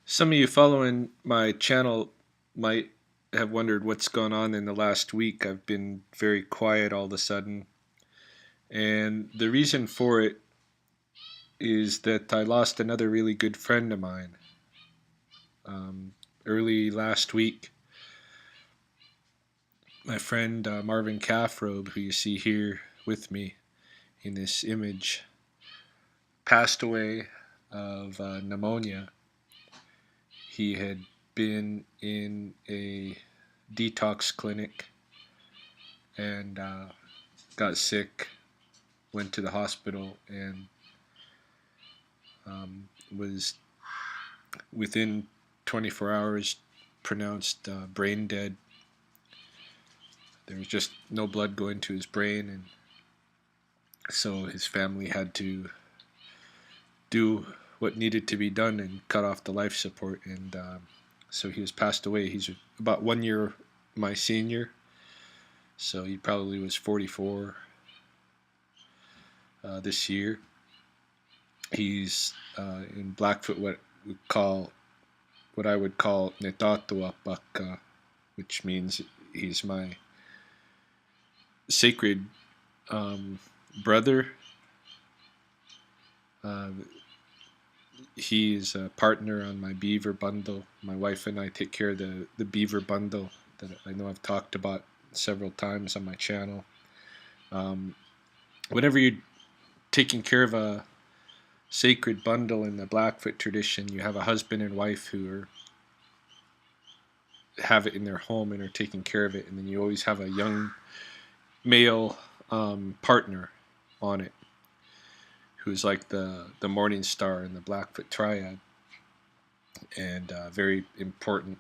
Some of you following my channel might have wondered what's gone on in the last week. I've been very quiet all of a sudden, and the reason for it is that I lost another really good friend of mine um, early last week. My friend Marvin Calf Robe, who you see here with me in this image, passed away of pneumonia. He had been in a detox clinic and got sick, went to the hospital, and was within 24 hours pronounced brain dead. There was just no blood going to his brain, and so his family had to do what needed to be done and cut off the life support, and so he was passed away. He's about 1 year my senior, so he probably was 44 this year. He's in Blackfoot what I would call Netatua Paka, which means he's my sacred brother. Uh, he's a partner on my beaver bundle. My wife and I take care of the beaver bundle that I know I've talked about several times on my channel. Whenever you're taking care of a sacred bundle in the Blackfoot tradition, you have a husband and wife who have it in their home and are taking care of it, and then you always have a young male partner on it who's like the morning star in the Blackfoot triad, and a very important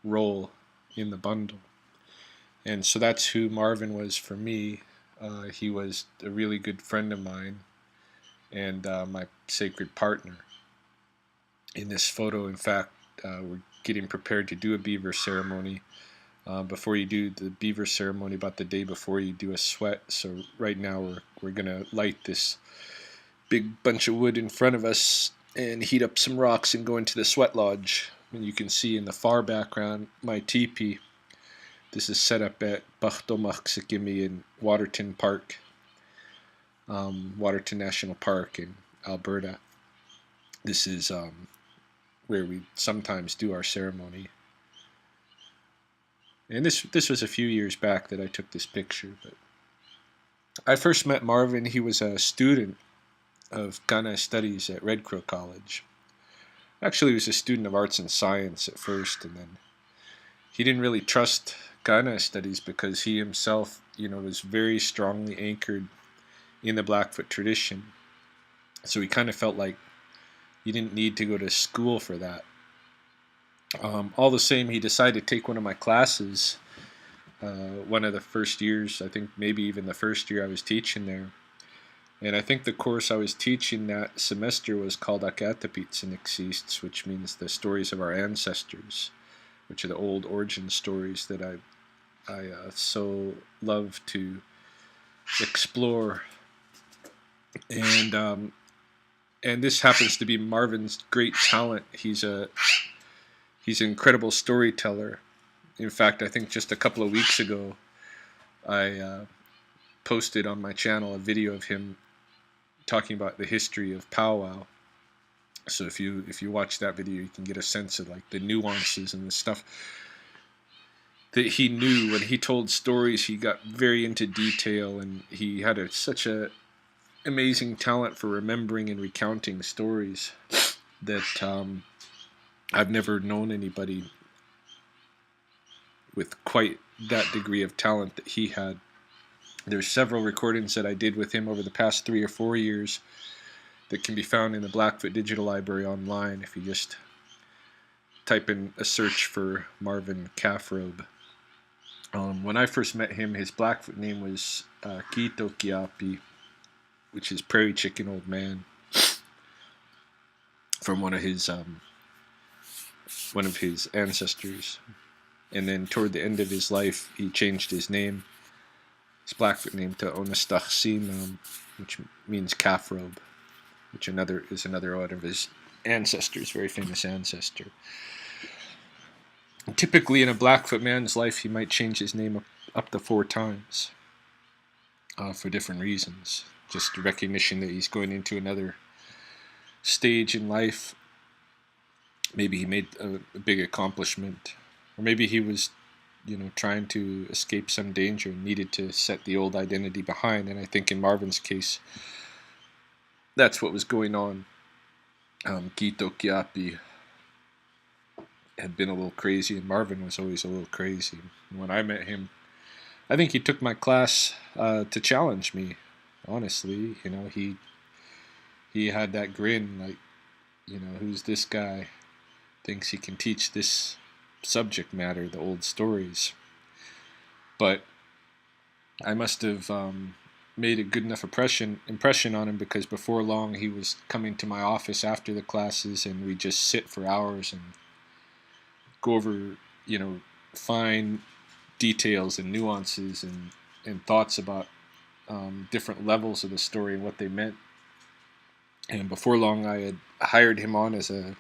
role in the bundle. And so that's who Marvin was for me. He was a really good friend of mine and my sacred partner. In this photo, in fact, we're getting prepared to do a beaver ceremony. Before you do the beaver ceremony, about the day before, you do a sweat. So right now we're gonna light this big bunch of wood in front of us and heat up some rocks and go into the sweat lodge. And you can see in the far background my teepee. This is set up at Bachtomaksikimi in Waterton Park, Waterton National Park in Alberta. This is where we sometimes do our ceremony. And this was a few years back that I took this picture. But I first met Marvin. He was a student of Ghana studies at Red Crow College. Actually, he was a student of arts and science at first, and then he didn't really trust Ghana studies because he himself, was very strongly anchored in the Blackfoot tradition. So he kind of felt like he didn't need to go to school for that. All the same, he decided to take one of my classes, one of the first years, I think maybe even the first year I was teaching there. And I think the course I was teaching that semester was called Akatapitsinixists, which means the stories of our ancestors, which are the old origin stories that I so love to explore. And this happens to be Marvin's great talent. He's an incredible storyteller. In fact, I think just a couple of weeks ago, I posted on my channel a video of him talking about the history of powwow. So if you watch that video, you can get a sense of like the nuances and the stuff that he knew. When he told stories, he got very into detail, and he had such a amazing talent for remembering and recounting stories that I've never known anybody with quite that degree of talent that he had. There's several recordings that I did with him over the past 3 or 4 years that can be found in the Blackfoot Digital Library online if you just type in a search for Marvin Calf Robe. When I first met him, his Blackfoot name was Kito Kiapi, which is Prairie Chicken Old Man, from one of his ancestors. And then toward the end of his life, he changed his name, his Blackfoot name, to Onistaahsiinaam, which means calf robe, which is another one of his ancestors, very famous ancestor. Typically, in a Blackfoot man's life, he might change his name up to 4 times for different reasons. Just recognition that he's going into another stage in life. Maybe he made a big accomplishment, or maybe he was, trying to escape some danger and needed to set the old identity behind. And I think in Marvin's case, that's what was going on. Kito Kiapi had been a little crazy, and Marvin was always a little crazy. And when I met him, I think he took my class to challenge me. Honestly, he had that grin, like, who's this guy? Thinks he can teach this subject matter, the old stories. But I must have made a good enough impression on him, because before long he was coming to my office after the classes, and we just sit for hours and go over, fine details and nuances and thoughts about different levels of the story and what they meant. And before long, I had hired him on as a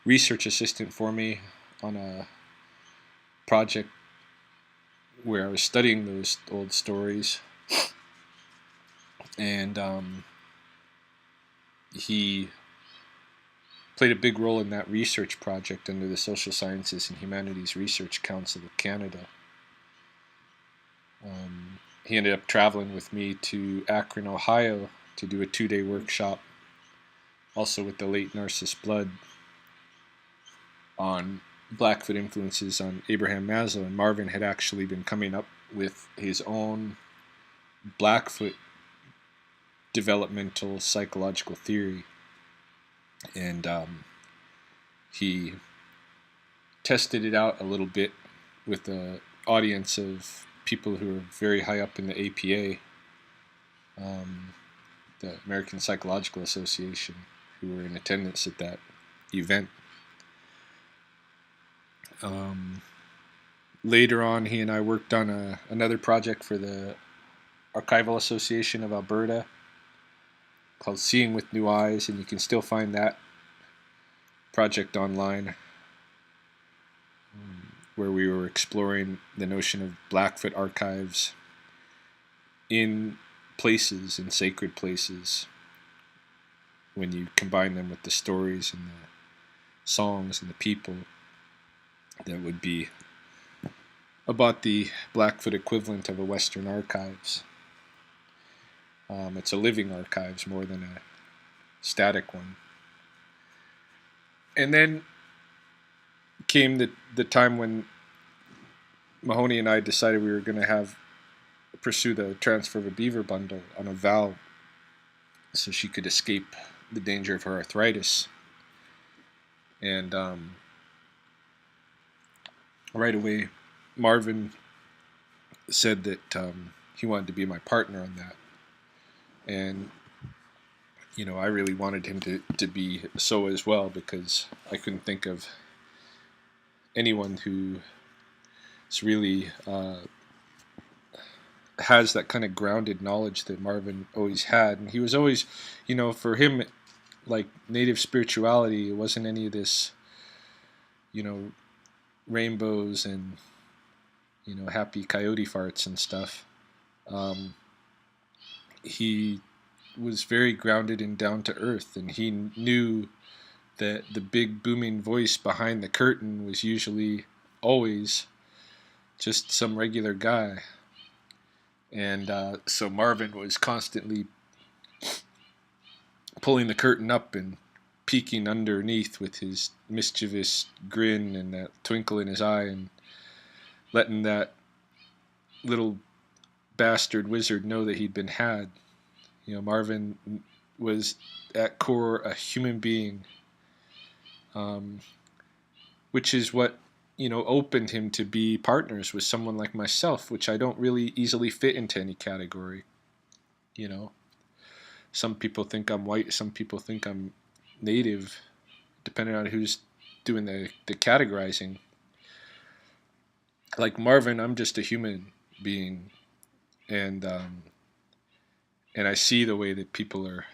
research assistant for me on a project where I was studying those old stories. And he played a big role in that research project under the Social Sciences and Humanities Research Council of Canada. He ended up traveling with me to Akron, Ohio to do a 2-day workshop, also with the late Narcissus Blood, on Blackfoot influences on Abraham Maslow. And Marvin had actually been coming up with his own Blackfoot developmental psychological theory. And he tested it out a little bit with an audience of people who are very high up in the APA, the American Psychological Association, who were in attendance at that event. Later on, he and I worked on another project for the Archival Association of Alberta called Seeing with New Eyes, and you can still find that project online, where we were exploring the notion of Blackfoot archives in places, in sacred places, when you combine them with the stories and the songs and the people that would be about the Blackfoot equivalent of a Western archives. It's a living archives more than a static one. And then came the time when Mahoney and I decided we were going to pursue the transfer of a beaver bundle on a vow, so she could escape the danger of her arthritis. And right away, Marvin said that he wanted to be my partner on that. And, I really wanted him to be so as well, because I couldn't think of anyone who is really has that kind of grounded knowledge that Marvin always had. And he was always, for him, like native spirituality, it wasn't any of this, rainbows and, happy coyote farts and stuff. He was very grounded and down to earth, and he knew that the big booming voice behind the curtain was usually always just some regular guy. And so Marvin was constantly pulling the curtain up and peeking underneath with his mischievous grin and that twinkle in his eye, and letting that little bastard wizard know that he'd been had. Marvin was at core a human being, which is what opened him to be partners with someone like myself, which I don't really easily fit into any category. Some people think I'm white, some people think I'm native, depending on who's doing the categorizing. Like Marvin, I'm just a human being, and I see the way that people are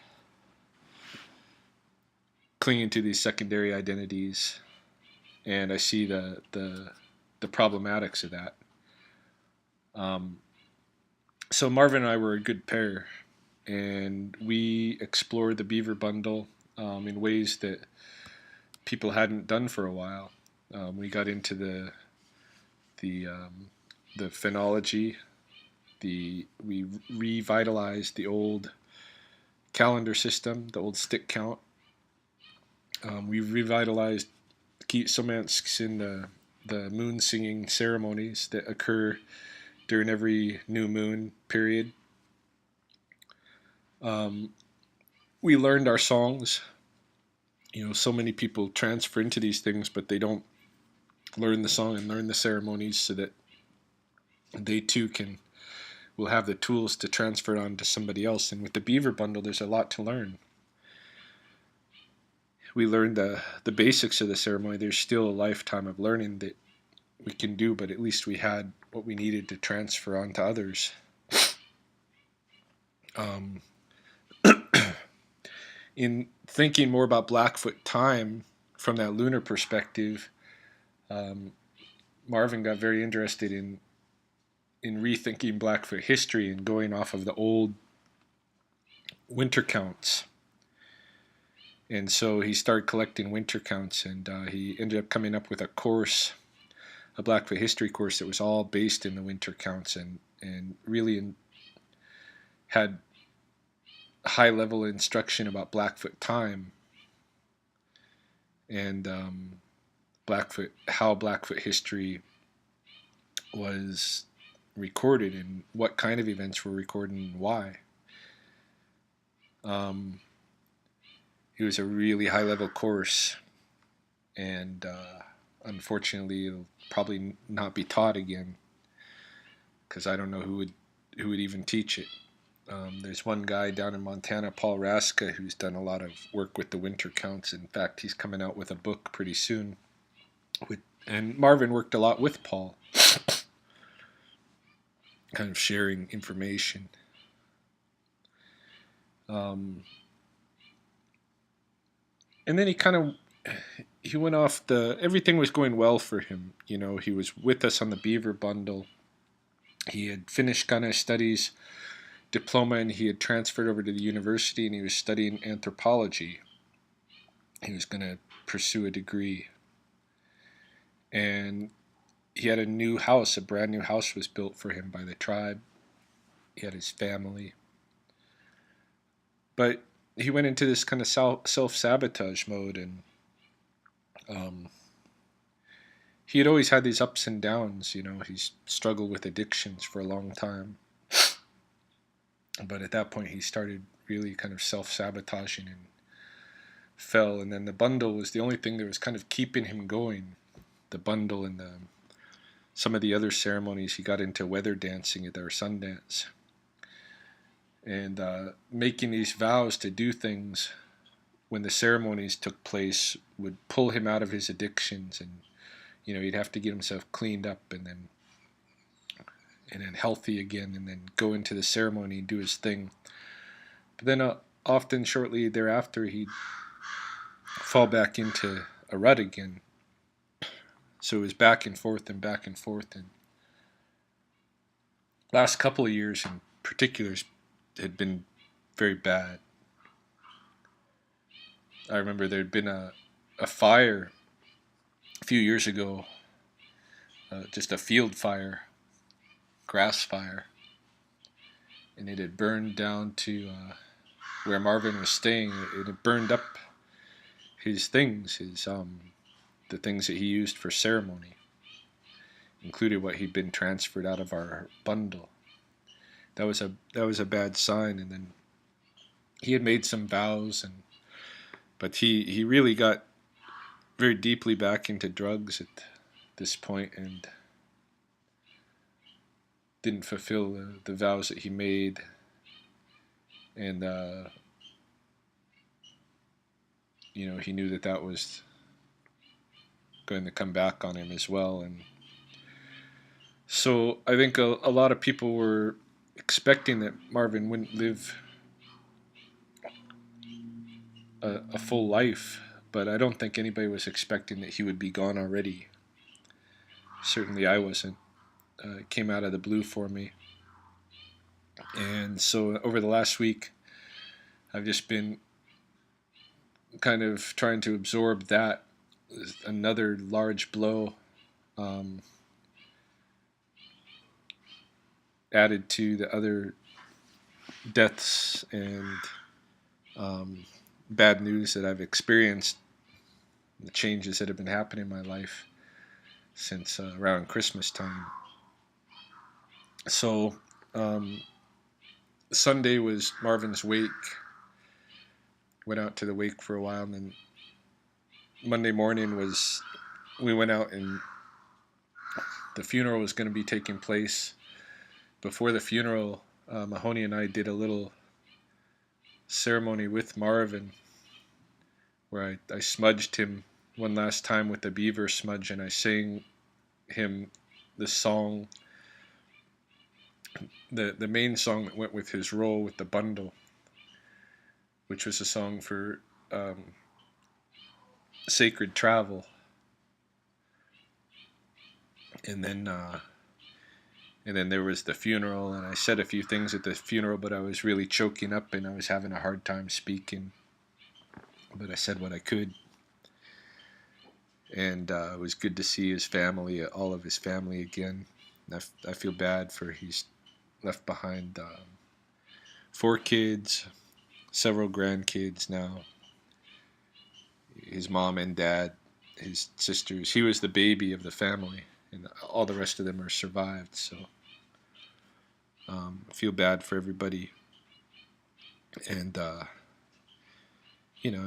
clinging to these secondary identities, and I see the problematics of that. Um, so Marvin and I were a good pair, and we explored the beaver bundle in ways that people hadn't done for a while. We got into the the phenology. We revitalized the old calendar system, the old stick count. We revitalized Kiitsomansk's in the moon singing ceremonies that occur during every new moon period. Um, we learned our songs. So many people transfer into these things, but they don't learn the song and learn the ceremonies so that they too will have the tools to transfer it on to somebody else. And with the Beaver Bundle, there's a lot to learn. We learned the basics of the ceremony. There's still a lifetime of learning that we can do, but at least we had what we needed to transfer on to others. Um, in thinking more about Blackfoot time from that lunar perspective, Marvin got very interested in rethinking Blackfoot history and going off of the old winter counts. And so he started collecting winter counts, and he ended up coming up with a course, a Blackfoot history course that was all based in the winter counts and really had high level instruction about Blackfoot time and how Blackfoot history was recorded and what kind of events were recorded and why. It was a really high level course, and unfortunately it'll probably not be taught again because I don't know who would even teach it. There's one guy down in Montana, Paul Raska, who's done a lot of work with the winter counts. In fact, he's coming out with a book pretty soon. And Marvin worked a lot with Paul, kind of sharing information. And then he went off everything was going well for him. He was with us on the Beaver Bundle. He had finished Gunna Studies diploma, and he had transferred over to the university, and he was studying anthropology. He was going to pursue a degree. And he had a brand new house was built for him by the tribe. He had his family. But he went into this kind of self-sabotage mode, and he had always had these ups and downs. He's struggled with addictions for a long time. But at that point, he started really kind of self-sabotaging and fell. And then the bundle was the only thing that was kind of keeping him going. The bundle and some of the other ceremonies. He got into weather dancing at our Sundance. And making these vows to do things when the ceremonies took place would pull him out of his addictions. And, he'd have to get himself cleaned up and then healthy again, and then go into the ceremony and do his thing. But then often shortly thereafter, he'd fall back into a rut again. So it was back and forth and back and forth. And last couple of years in particular had been very bad. I remember there had been a fire a few years ago, just a field fire, grass fire, and it had burned down to where Marvin was staying. It had burned up his things, the things that he used for ceremony, included what he'd been transferred out of our bundle. That was a bad sign. And then he had made some vows, but he really got very deeply back into drugs at this point and didn't fulfill the vows that he made. And he knew that was going to come back on him as well. And so I think a lot of people were expecting that Marvin wouldn't live a full life but I don't think anybody was expecting that he would be gone already. Certainly I wasn't. It came out of the blue for me. And so over the last week, I've just been kind of trying to absorb that. Another large blow, added to the other deaths and bad news that I've experienced, the changes that have been happening in my life since around Christmas time. So Sunday was Marvin's wake. Went out to the wake for a while, and then Monday morning we went out, and the funeral was going to be taking place. Before the funeral, Mahoney and I did a little ceremony with Marvin where I smudged him one last time with the beaver smudge, and I sang him the song, the main song that went with his role with the bundle, which was a song for sacred travel. And then there was the funeral, and I said a few things at the funeral, but I was really choking up and I was having a hard time speaking. But I said what I could. And it was good to see his family, all of his family again. I feel bad for he's left behind 4 kids, several grandkids now. His mom and dad, his sisters. He was the baby of the family, and all the rest of them are survived. So I feel bad for everybody. And I'm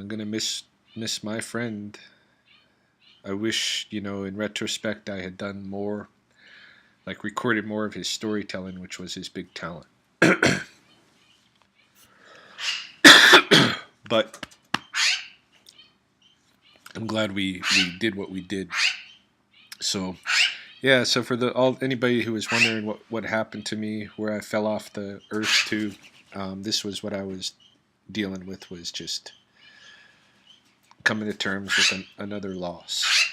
gonna miss my friend. I wish, in retrospect, I had done more, like recorded more of his storytelling, which was his big talent. But I'm glad we did what we did. So yeah, so for anybody who was wondering what happened to me, where I fell off the earth to, this was what I was dealing with, was just coming to terms with another loss.